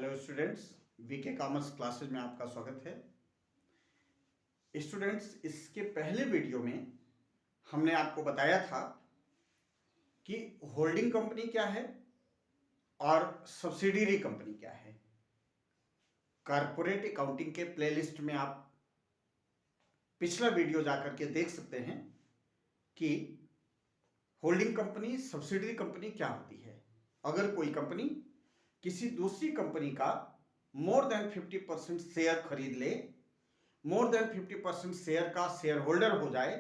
Hello students, VK commerce classes में आपका स्वागत है। स्टूडेंट्स, इसके पहले वीडियो में हमने आपको बताया था कि होल्डिंग कंपनी क्या है और सब्सिडियरी कंपनी क्या है। कॉर्पोरेट अकाउंटिंग के प्लेलिस्ट में आप पिछला वीडियो जाकर के देख सकते हैं कि होल्डिंग कंपनी, सब्सिडियरी कंपनी क्या होती है। अगर कोई कंपनी किसी दूसरी कंपनी का मोर देन 50% शेयर खरीद ले, मोर देन 50% शेयर का शेयर होल्डर हो जाए,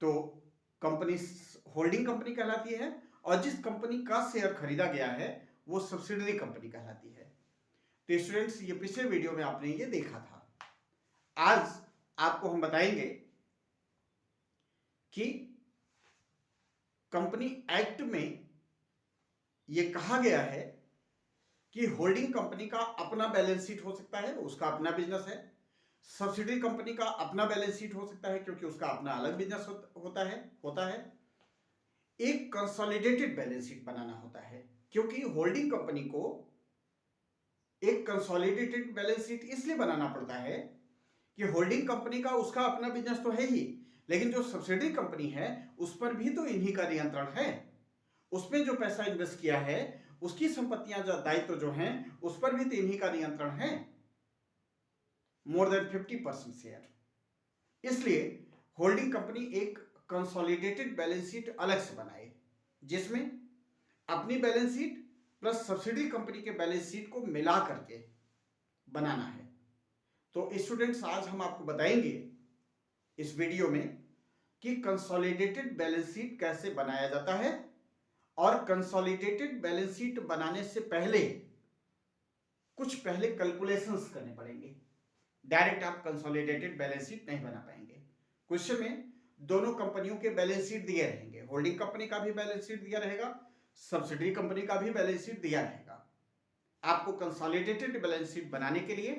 तो कंपनी होल्डिंग कंपनी कहलाती है और जिस कंपनी का शेयर खरीदा गया है वो सब्सिडियरी कंपनी कहलाती है। तो स्टूडेंट्स, ये पिछले वीडियो में आपने ये देखा था। आज आपको हम बताएंगे कि कंपनी एक्ट में ये कहा गया है कि होल्डिंग कंपनी का अपना बैलेंस शीट हो सकता है, उसका अपना बिजनेस है। सब्सिडरी कंपनी का अपना बैलेंस शीट हो सकता है क्योंकि उसका अपना अलग बिजनेस होता है। एक कंसोलिडेटेड बैलेंस शीट बनाना होता है क्योंकि होल्डिंग कंपनी को एक कंसोलिडेटेड बैलेंस शीट इसलिए बनाना पड़ता है कि होल्डिंग कंपनी का उसका अपना बिजनेस तो है ही, लेकिन जो सब्सिडरी कंपनी है उस पर भी तो इन्हीं का नियंत्रण है। उसमें जो पैसा इन्वेस्ट किया है, उसकी संपत्तियां, जो दायित्व जो हैं, उस पर भी तो इन्हीं का नियंत्रण है, मोर देन 50% शेयर। इसलिए होल्डिंग कंपनी एक कंसोलिडेटेड बैलेंस शीट अलग से बनाए जिसमें अपनी balance sheet plus subsidy company के बैलेंस शीट को मिला करके बनाना है। तो स्टूडेंट्स, आज हम आपको बताएंगे इस वीडियो में कि कंसोलिडेटेड बैलेंस शीट कैसे बनाया जाता है और कंसोलिडेटेड बैलेंस शीट बनाने से पहले कुछ कैलकुलेशंस करने पड़ेंगे। डायरेक्ट आप कंसोलिडेटेड बैलेंस शीट नहीं बना पाएंगे। क्वेश्चन में दोनों कंपनियों के बैलेंस शीट दिए रहेंगे, होल्डिंग कंपनी का भी बैलेंस शीट दिया रहेगा, सब्सिडरी कंपनी का भी बैलेंस शीट दिया रहेगा। आपको कंसोलिडेटेड बैलेंस शीट बनाने के लिए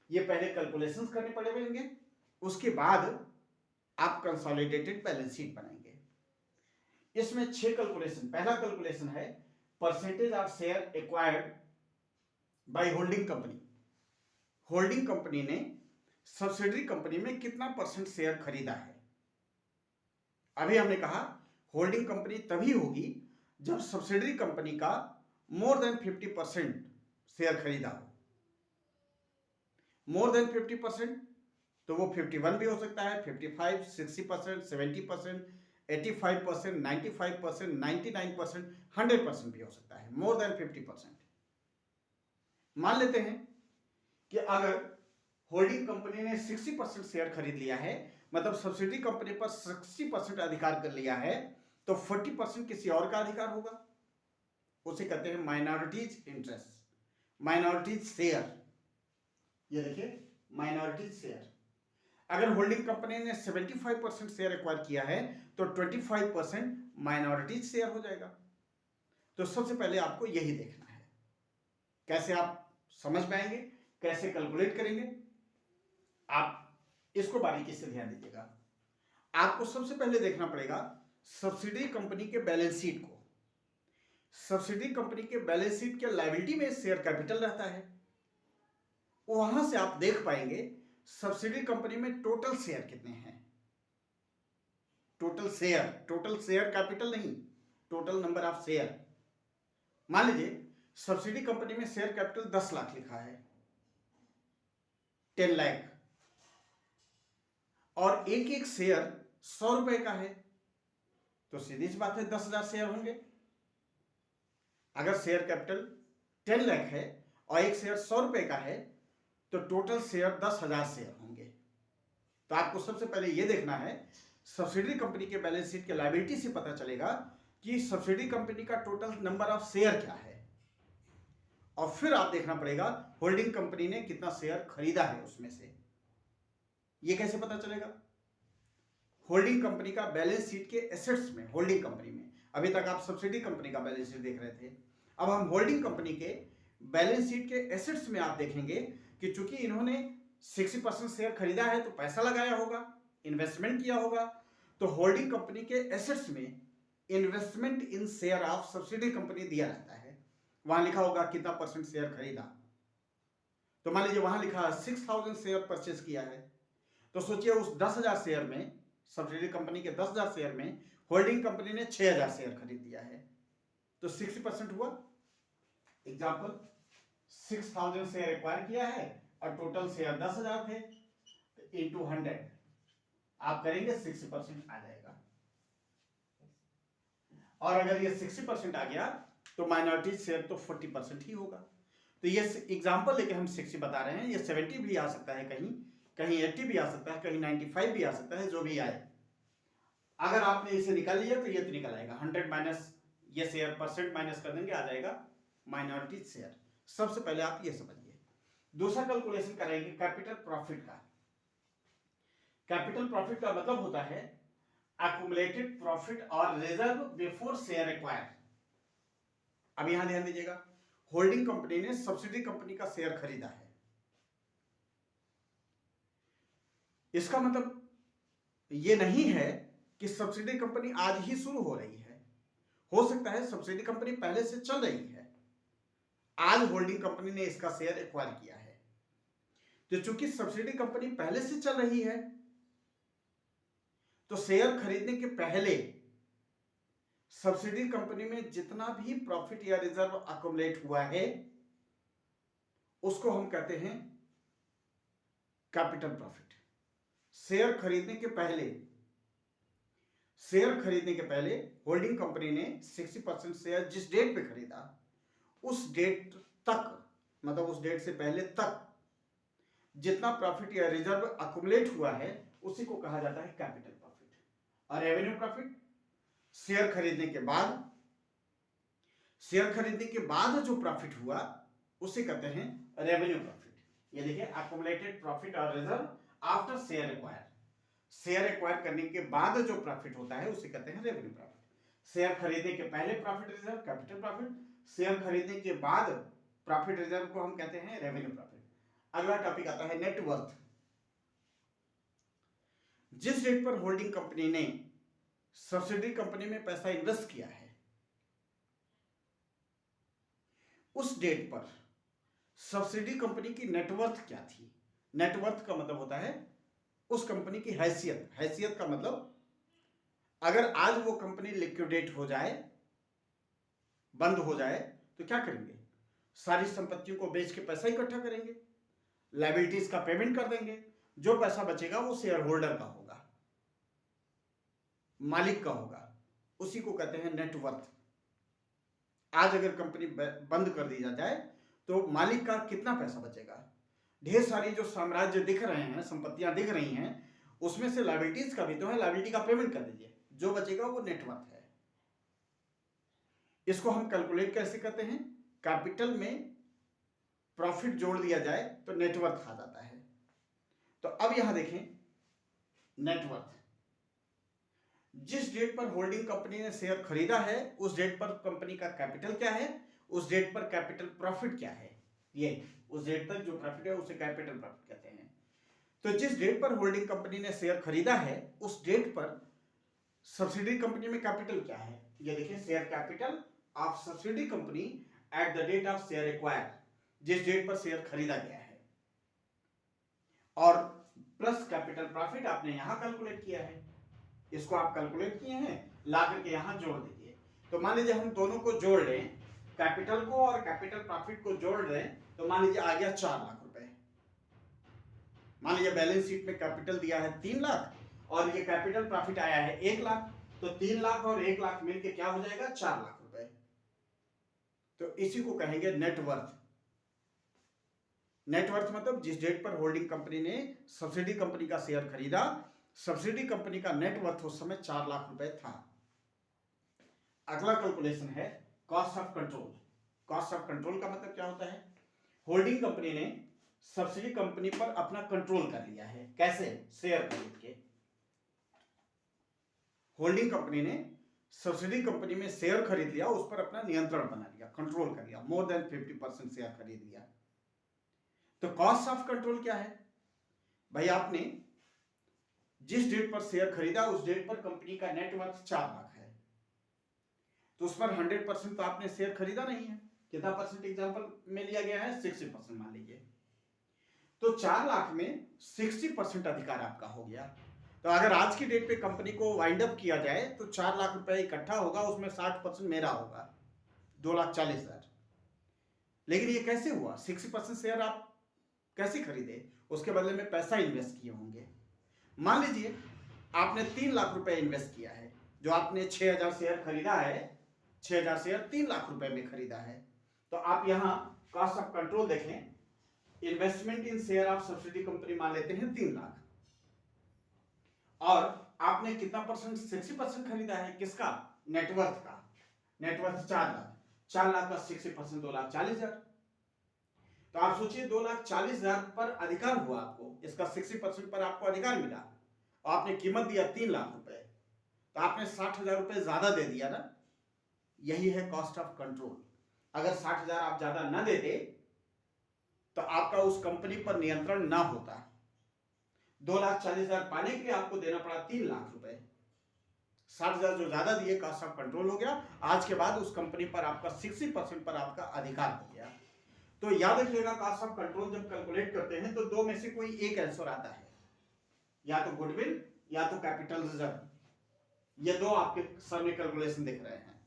ये पहले कैलकुलेशंस करने पड़ेंगे, उसके बाद आप कंसोलिडेटेड बैलेंस शीट बनाएंगे। इसमें 6 कैलकुलेशन। पहला कैलकुलेशन है percentage of share acquired by holding company. Holding company ने सब्सिडरी कंपनी में कितना परसेंट शेयर खरीदा है। अभी हमने कहा होल्डिंग कंपनी तभी होगी जब सब्सिडरी कंपनी का मोर देन 50% शेयर खरीदा हो। मोर देन 50% तो वो 51 भी हो सकता है, 55, 60%, 70%, 85%, 95%, 99%, 100% भी हो सकता है। More than 50%। मान लेते हैं कि अगर होल्डिंग कंपनी ने 60% शेयर खरीद लिया है, मतलब सब्सिडी कंपनी पर 60% अधिकार कर लिया है, तो 40% किसी और का अधिकार होगा। उसे कहते हैं माइनॉरिटीज इंटरेस्ट, माइनॉरिटीज शेयर। ये देखिए, माइनॉरिटीज शेयर। अगर होल्डिंग कंपनी ने 75% शेयर एक्वायर किया है तो 25% माइनॉरिटीज शेयर हो जाएगा। तो सबसे पहले आपको यही देखना है। कैसे आप समझ पाएंगे, कैसे कैलकुलेट करेंगे, आप इसको बारीकी से ध्यान दीजिएगा। आपको सबसे पहले देखना पड़ेगा सब्सिडी कंपनी के बैलेंस शीट को। सब्सिडी कंपनी के बैलेंस शीट के लायबिलिटी में शेयर कैपिटल रहता है, वहां से आप देख पाएंगे सब्सिडी कंपनी में टोटल शेयर कितने हैं। टोटल शेयर कैपिटल नहीं, टोटल नंबर ऑफ शेयर। मान लीजिए सब्सिडी कंपनी में शेयर कैपिटल 10 लाख लिखा है, 10 लाख, और एक एक शेयर 100 रुपए का है, तो सीधी सी बात है 10,000 शेयर होंगे। अगर शेयर कैपिटल 10 लाख है और एक शेयर 100 रुपए का है तो टोटल शेयर 10,000 शेयर होंगे। तो आपको सबसे पहले यह देखना है, सब्सिडरी कंपनी के बैलेंस शीट के लायबिलिटी से पता चलेगा कि सब्सिडरी कंपनी का टोटल नंबर ऑफ शेयर क्या है, और फिर आप देखना पड़ेगा होल्डिंग कंपनी ने कितना शेयर खरीदा है उसमें से। यह कैसे पता चलेगा? होल्डिंग कंपनी का बैलेंस शीट के एसेट्स में, होल्डिंग कंपनी में, अभी तक आप सब्सिडी कंपनी का बैलेंस शीट देख रहे थे, अब हम होल्डिंग कंपनी के बैलेंस शीट के एसेट्स में आप देखेंगे कि चूंकि इन्होंने 60% शेयर खरीदा है तो पैसा लगाया होगा, इन्वेस्टमेंट किया होगा, तो होल्डिंग कंपनी के एसेट्स में investment in share of subsidy company दिया रहता है। वहां लिखा होगा कितना परसेंट शेयर खरीदा। तो मान लीजिए वहां लिखा 6000 शेयर परचेज किया है, तो सोचिए उस 10,000 शेयर में, सब्सिडी कंपनी के 10,000 शेयर में होल्डिंग कंपनी ने 6,000 शेयर खरीद लिया है, तो 60% हुआ। एग्जाम्पल 6000 शेयर एक्वायर किया है और टोटल शेयर 10,000 थे, तो इंटू 100 आप करेंगे 60% आ जाएगा। और अगर ये 60% आ गया तो माइनॉरिटी शेयर तो 40% ही होगा। तो ये एग्जाम्पल लेके हम 60 बता रहे हैं, ये 70 भी आ सकता है, कहीं कहीं 80 भी आ सकता है, कहीं 95 भी आ सकता है, जो भी आए। अगर आपने इसे निकाल लिया तो ये तो निकल आएगा 100 माइनस ये शेयर परसेंट माइनस कर देंगे, आ जाएगा माइनॉरिटी शेयर। सबसे पहले आप ये समझिए। दूसरा कैलकुलेशन करेंगे कैपिटल प्रॉफिट का। कैपिटल प्रॉफिट का मतलब होता है accumulated प्रॉफिट और रिजर्व बिफोर शेयर एक्वायर। अब यहां ध्यान दीजिएगा, होल्डिंग कंपनी ने सब्सिडी कंपनी का शेयर खरीदा है, इसका मतलब ये नहीं है कि सब्सिडी कंपनी आज ही शुरू हो रही है। हो सकता है सब्सिडी कंपनी पहले से चल रही है, आज होल्डिंग कंपनी ने इसका शेयर एक्वायर किया है। तो चूंकि सब्सिडी कंपनी पहले से चल रही है, तो शेयर खरीदने के पहले सब्सिडी कंपनी में जितना भी प्रॉफिट या रिजर्व अकोमुलेट हुआ है उसको हम कहते हैं कैपिटल प्रॉफिट। शेयर खरीदने के पहले होल्डिंग कंपनी ने 60% शेयर जिस डेट पे खरीदा, उस डेट तक, मतलब उस डेट से पहले तक जितना प्रॉफिट या रिजर्व अकोमुलेट हुआ है उसी को कहा जाता है कैपिटल प्रॉफिट। और रेवेन्यू प्रॉफिट शेयर खरीदने के बाद जो प्रॉफिट हुआ उसे कहते हैं रेवेन्यू प्रॉफिट। ये देखिए अकोमुलेटेड प्रॉफिट और reserve after share acquire. Share acquire करने के बाद जो प्रॉफिट होता है उसे कहते हैं रेवेन्यू प्रॉफिट। शेयर खरीदने के पहले profit reserve capital profit, share खरीदने के बाद प्रॉफिट रिजर्व को हम कहते हैं रेवेन्यू प्रॉफिट। अगला टॉपिक आता है नेटवर्थ। जिस डेट पर होल्डिंग कंपनी ने सब्सिडी कंपनी में पैसा इन्वेस्ट किया है, उस डेट पर सब्सिडी कंपनी की नेटवर्थ क्या थी। नेटवर्थ का मतलब होता है उस कंपनी की हैसियत। हैसियत का मतलब अगर आज वो कंपनी लिक्विडेट हो जाए, बंद हो जाए, तो क्या करेंगे? सारी संपत्तियों को बेच के पैसा इकट्ठा करेंगे, लायबिलिटीज का पेमेंट कर देंगे, जो पैसा बचेगा वो शेयर होल्डर का होगा, मालिक का होगा, उसी को कहते हैं नेटवर्थ। आज अगर कंपनी बंद कर दी जाए तो मालिक का कितना पैसा बचेगा? ढेर सारी जो साम्राज्य दिख रहे हैं, संपत्तियां दिख रही हैं, उसमें से लायबिलिटीज का भी तो है, लायबिलिटी का पेमेंट कर दीजिए, जो बचेगा वो नेटवर्थ है। इसको हम कैलकुलेट कैसे करते हैं? कैपिटल में प्रॉफिट जोड़ दिया जाए तो नेटवर्थ आ जाता है। तो अब यहां देखें, नेटवर्थ जिस डेट पर होल्डिंग कंपनी ने शेयर खरीदा है उस डेट पर कंपनी का कैपिटल क्या है, उस डेट पर कैपिटल प्रॉफिट क्या है, ये उस डेट तक जो प्रॉफिट है उसे कैपिटल प्रॉफिट कहते हैं। तो जिस डेट पर होल्डिंग कंपनी ने शेयर खरीदा है उस डेट पर सब्सिडी कंपनी में कैपिटल क्या है, ये देखिए share capital of subsidy company at the date of share acquire, जिस डेट पर शेयर खरीदा गया है, और प्लस कैपिटल प्रॉफिट आपने यहां कैलकुलेट किया है, इसको आप कैलकुलेट किए हैं, ला करके यहां जोड़ दीजिए। तो मान लीजिए हम दोनों को जोड़ लें, कैपिटल को और कैपिटल प्रॉफिट को जोड़ दें, तो मान लीजिए आ गया 4 लाख रुपए। मान लीजिए बैलेंस शीट में कैपिटल दिया है 3 लाख और ये कैपिटल प्रॉफिट आया है 1 लाख, तो 3 लाख और 1 लाख मिलकर क्या हो जाएगा? 4 लाख रुपए। तो इसी को कहेंगे नेटवर्थ। नेटवर्थ मतलब जिस डेट पर होल्डिंग कंपनी ने सब्सिडी कंपनी का शेयर खरीदा, सब्सिडी कंपनी का नेटवर्थ उस समय 4 लाख रुपए था। अगला कैलकुलेशन है cost of control. Cost of control का मतलब क्या होता है? होल्डिंग कंपनी ने सब्सिडी कंपनी पर अपना कंट्रोल कर लिया है। कैसे? शेयर खरीद के। होल्डिंग कंपनी ने सब्सिडी कंपनी में शेयर खरीद लिया, उस पर अपना नियंत्रण बना लिया, कंट्रोल कर लिया, मोर देन 50% शेयर खरीद लिया। तो कॉस्ट ऑफ कंट्रोल क्या है भाई? आपने जिस डेट पर शेयर खरीदा उस डेट पर कंपनी का नेटवर्थ 4 लाख है, तो उस पर 100% तो आपने शेयर खरीदा नहीं है, कितना परसेंट एग्जाम्पल में लिया गया है? 60% मान लीजिए। तो 4 लाख में 60% अधिकार आपका हो गया। तो अगर आज की डेट पे कंपनी को वाइंड अप किया जाए तो 4 लाख रुपए इकट्ठा होगा, उसमें 60% मेरा होगा, 2,40,000। लेकिन ये कैसे हुआ? 60% शेयर आप कैसे खरीदे? उसके बदले में पैसा इन्वेस्ट किए होंगे। मान लीजिए आपने 3 लाख रुपए इन्वेस्ट किया है, जो आपने 6,000 शेयर खरीदा है, 6,000 शेयर 3 लाख रुपए में खरीदा है। तो आप यहाँ कॉस्ट ऑफ कंट्रोल देखें, investment in share of subsidy company मान लेते हैं 3 लाख, और आपने कितना परसेंट? 60% खरीदा है। किसका? नेटवर्थ का। नेटवर्थ 4 लाख, 4 लाख का 60% 2,40,000। तो आप सोचिए 2,40,000 पर अधिकार हुआ आपको, इसका 60% पर आपको अधिकार मिला, और आपने कीमत दिया 3 लाख रुपए, तो आपने 60,000 रुपए ज्यादा दे दिया ना। यही है कॉस्ट ऑफ कंट्रोल। अगर 60,000 आप ज्यादा ना देते तो आपका उस कंपनी पर नियंत्रण ना होता। 2,40,000 पाने के लिए आपको देना पड़ा 3 लाख रुपए। 60,000 जो ज्यादा दिए, कॉस्ट ऑफ कंट्रोल हो गया। आज के बाद उस कंपनी पर आपका 60% पर आपका अधिकार हो गया। तो याद रखिएगा, कॉस्ट ऑफ कंट्रोल जब कैलकुलेट करते हैं तो दो में से कोई एक आंसर आता है, या तो गुडविल या तो कैपिटल रिजर्व। ये दो आपके सामने कैलकुलेशन दिख रहे हैं।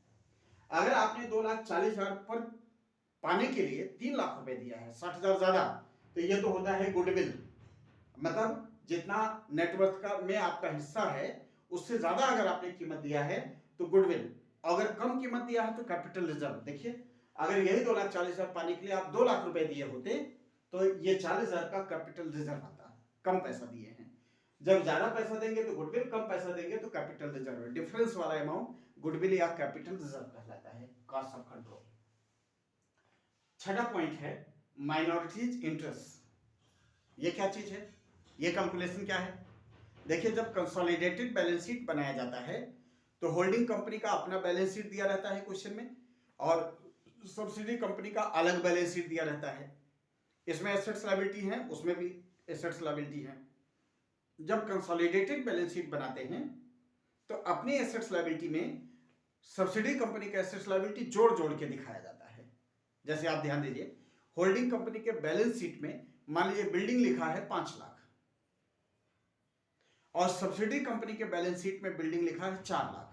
अगर आपने 2,40,000 पर पाने के लिए 3 लाख रुपए दिया है, 60,000 ज्यादा, तो ये तो होता है गुडविल। मतलब जितना नेटवर्थ का में आपका हिस्सा है उससे ज्यादा अगर आपने कीमत दिया है तो गुडविल, अगर कम कीमत दिया है तो कैपिटल रिजर्व। देखिए, अगर यही 2,40,000 पाने के लिए आप 2 लाख रुपए दिए होते तो ये 40,000 का कैपिटल रिजर्व आता। कम पैसा दिए हैं। जब ज्यादा पैसा देंगे तो गुडविल, कम पैसा देंगे तो कैपिटल रिजर्व। डिफरेंस वाला अमाउंट गुडविल या कैपिटल रिजर्व कहलाता है, कॉस्ट ऑफ कंट्रोल। छठा पॉइंट है माइनॉरिटीज इंटरेस्ट। ये क्या चीज है? ये कैलकुलेशन क्या है? देखिए, जब कंसोलिडेटेड बैलेंस शीट बनाया जाता है तो होल्डिंग कंपनी का अपना बैलेंस शीट दिया रहता है क्वेश्चन में, और सब्सिडी कंपनी का अलग बैलेंस शीट दिया रहता है। इसमें एसेट्स लायबिलिटी है, उसमें भी एसेट्स लायबिलिटी है। जब कंसोलिडेटेड बैलेंस शीट बनाते हैं तो अपनी एसेट्स लायबिलिटी में सब्सिडी कंपनी का एसेट्स लायबिलिटी जोड़ जोड़ के दिखाया जाता है। जैसे आप ध्यान दीजिए, होल्डिंग कंपनी के बैलेंस शीट में मान लीजिए बिल्डिंग लिखा है 5 लाख, और सब्सिडी कंपनी के बैलेंस शीट में बिल्डिंग लिखा है 4 लाख।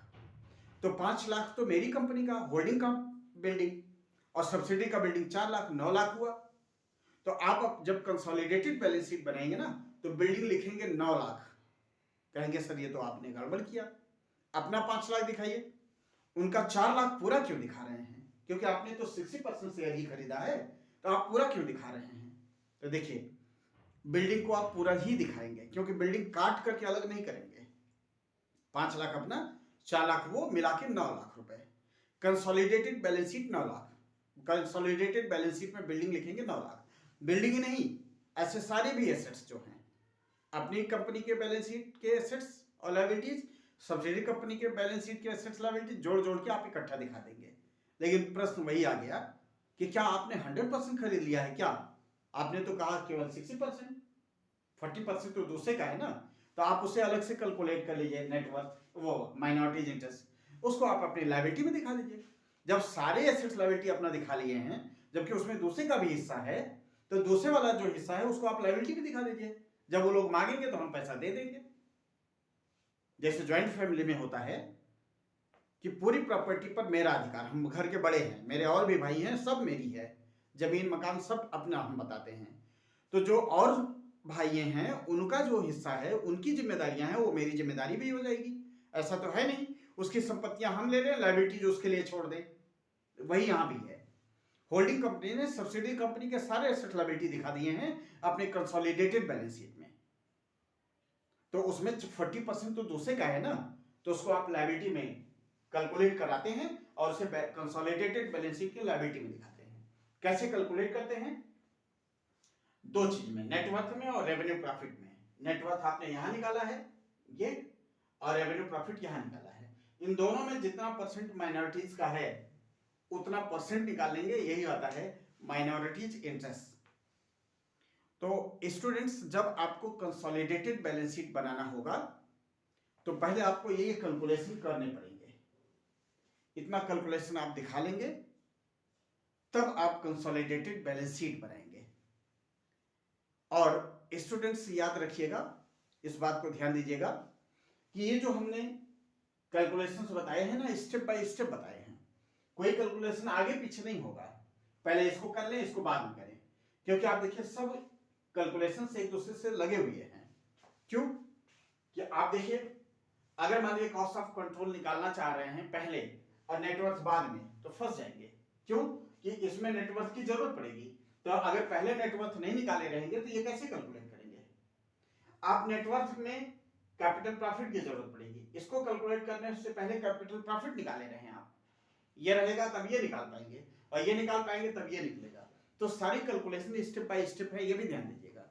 तो 5 लाख तो मेरी कंपनी का होल्डिंग का बिल्डिंग, और सब्सिडी का बिल्डिंग 4 लाख, 9 लाख हुआ। तो आप जब कंसोलिडेटेड बैलेंस शीट बनाएंगे ना तो बिल्डिंग लिखेंगे 9 लाख। कहेंगे सर ये तो आपने गड़बड़ किया, अपना 5 लाख दिखाइए, उनका 4 लाख पूरा क्यों दिखा रहे हैं? क्योंकि आपने तो 60% शेयर ही खरीदा है, तो आप पूरा क्यों दिखा रहे हैं? तो देखिए, बिल्डिंग को आप पूरा ही दिखाएंगे, क्योंकि बिल्डिंग काट करके अलग नहीं करेंगे। 5 लाख अपना, 4 लाख वो, मिला के 9 लाख रुपए। Consolidated balance sheet 9 lakh, consolidated balance sheet में बिल्डिंग लिखेंगे 9 लाख। बिल्डिंग ही नहीं, ऐसे सारे भी एसेट्स जो हैं, अपनी कंपनी के बैलेंस शीट के एसेट्स और लायबिलिटीज, सब्सिडी कंपनी के बैलेंस शीट के एसेट्स लायबिलिटीज जोड़ जोड़ के आप इकट्ठा दिखा देंगे। लेकिन प्रश्न वही आ गया कि क्या आपने 100% खरीद लिया है? क्या आपने तो कहा केवल 60%, 40% तो दूसरे का है ना। तो आप उसे अलग से कैलकुलेट कर लीजिए, नेटवर्थ, वो माइनॉरिटीज इंटरेस्ट, उसको आप अपनी लायबिलिटी में दिखा दीजिए। जब सारे एसेट्स लायबिलिटी अपना दिखा लिए हैं, जबकि उसमें दूसरे का भी हिस्सा है, तो दूसरे वाला जो हिस्सा है उसको आप लायबिलिटी में दिखा दीजिए। जब वो लोग मांगेंगे तो हम पैसा दे देंगे। जैसे ज्वाइंट फैमिली में होता है कि पूरी प्रॉपर्टी पर मेरा अधिकार, हम घर के बड़े हैं, मेरे और भी भाई हैं, सब मेरी है, जमीन मकान सब अपना हम बताते हैं। तो जो और भाई हैं उनका जो हिस्सा है, उनकी जिम्मेदारियां हैं, वो मेरी जिम्मेदारी भी हो जाएगी। ऐसा तो है नहीं उसकी संपत्तियां हम ले रहे हैं, लायबिलिटी जो उसके लिए छोड़ दें। वही यहां भी है। होल्डिंग कंपनी ने सब्सिडी कंपनी के सारे एसेट लायबिलिटी दिखा दिए हैं अपने कंसोलिडेटेड बैलेंस शीट में। तो उसमें 40% तो दूसरे का है ना, तो उसको आप लायबिलिटी में कैलकुलेट कराते हैं और उसे कंसोलिडेटेड बैलेंस शीट की लायबिलिटी में दिखाते हैं। कैसे कैलकुलेट करते हैं? दो चीज में, नेटवर्थ में और रेवेन्यू प्रॉफिट में। नेटवर्थ आपने यहां निकाला है ये, और रेवेन्यू प्रॉफिट यहां निकाला है। इन दोनों में जितना परसेंट माइनॉरिटीज का है उतना परसेंट निकाल लेंगे, यही आता है माइनॉरिटीज इंटरेस्ट। तो स्टूडेंट्स, जब आपको कंसोलिडेटेड बैलेंस शीट बनाना होगा तो पहले आपको ये कैलकुलेशन करने पड़ेंगे। इतना कैलकुलेशन आप दिखा लेंगे तब आप कंसोलिडेटेड बैलेंस शीट बनाएंगे। और स्टूडेंट्स याद रखिएगा, इस बात को ध्यान दीजिएगा कि ये जो हमने कैलकुलेशंस बताए हैं ना, स्टेप बाय स्टेप बताए हैं, कोई कैलकुलेशन आगे पीछे नहीं होगा, पहले इसको कर लें इसको बाद में करें, क्योंकि आप देखिए सब कैलकुलेशंस एक दूसरे से लगे हुए हैं। क्यों कि आप देखिए, अगर मान लीजिए कॉस्ट ऑफ कंट्रोल निकालना चाह रहे हैं पहले और नेटवर्थ बाद में, तो फंस जाएंगे। क्यों कि इसमें नेटवर्थ की जरूरत पड़ेगी, तो अगर पहले नेटवर्थ नहीं निकाले रहेंगे तो ये कैसे कैलकुलेट करेंगे। आप नेटवर्थ में कैपिटल प्रॉफिट की जरूरत पड़ेगी, इसको कैलकुलेट करने से पहले कैपिटल प्रॉफिट निकाले रहे आप, ये रहेगा तब ये निकाल पाएंगे, और ये निकाल पाएंगे तब ये निकलेगा। तो सारी कैलकुलेशन स्टेप बाय स्टेप है, ये भी ध्यान दीजिएगा,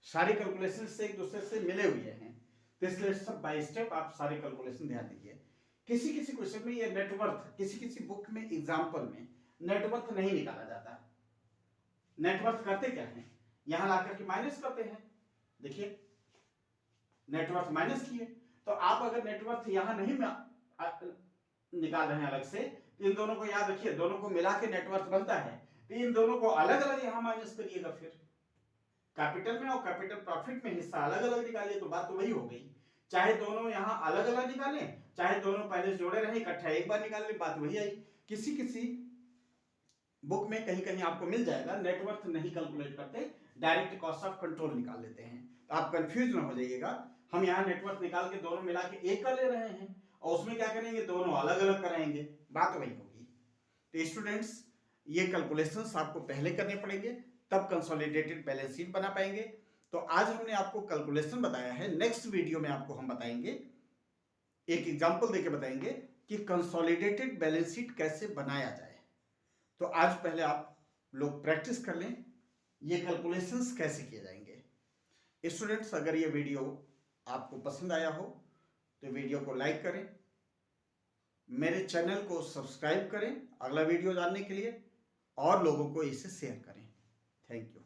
सारी कैलकुलेशन से एक दूसरे से मिले हुए हैं, तो इसलिए स्टेप बाय स्टेप आप सारी कैलकुलेशन ध्यान दीजिए। किसी किसी क्वेश्चन में ये नेटवर्थ, किसी किसी बुक में एग्जाम्पल में नेटवर्थ नहीं निकाला जाता। नेटवर्थ करते क्या है, यहां लाकर के माइनस करते हैं। देखिए नेटवर्थ माइनस किए, तो आप अगर नेटवर्थ यहां नहीं निकाल रहे हैं अलग से, इन दोनों को याद रखिए, दोनों को मिला के नेटवर्थ बनता है, तो इन दोनों को अलग अलग यहां माइनस करिएगा, फिर कैपिटल में और कैपिटल प्रॉफिट में हिस्सा अलग अलग निकालिए, तो बात तो वही हो गई। चाहे दोनों यहां अलग अलग निकालें, चाहे दोनों पहले जोड़े रहे इकट्ठा एक बार निकाल ले, बात वही आई। किसी किसी बुक में कहीं कहीं आपको मिल जाएगा नेटवर्थ नहीं कैलकुलेट करते, डायरेक्ट कॉस्ट ऑफ कंट्रोल निकाल लेते हैं, तो आप कंफ्यूज ना हो जाइएगा। हम यहाँ नेटवर्थ निकाल के दोनों मिला के एक कर ले रहे हैं, और उसमें क्या करेंगे, दोनों अलग अलग कराएंगे, बात वही होगी। तो स्टूडेंट्स, ये कैलकुलेशंस आपको पहले करने पड़ेंगे, तब कंसोलिडेटेड बैलेंस शीट बना पाएंगे। तो आज हमने आपको कैलकुलेशन बताया है, नेक्स्ट वीडियो में आपको हम बताएंगे, एक एग्जांपल देके बताएंगे कि कंसोलिडेटेड बैलेंस शीट कैसे बनाया जाए। तो आज पहले आप लोग प्रैक्टिस कर लें ये कैलकुलेशंस कैसे किए जाएंगे। स्टूडेंट्स, अगर ये वीडियो आपको पसंद आया हो तो वीडियो को लाइक करें, मेरे चैनल को सब्सक्राइब करें अगला वीडियो जानने के लिए, और लोगों को इसे शेयर करें। Thank you.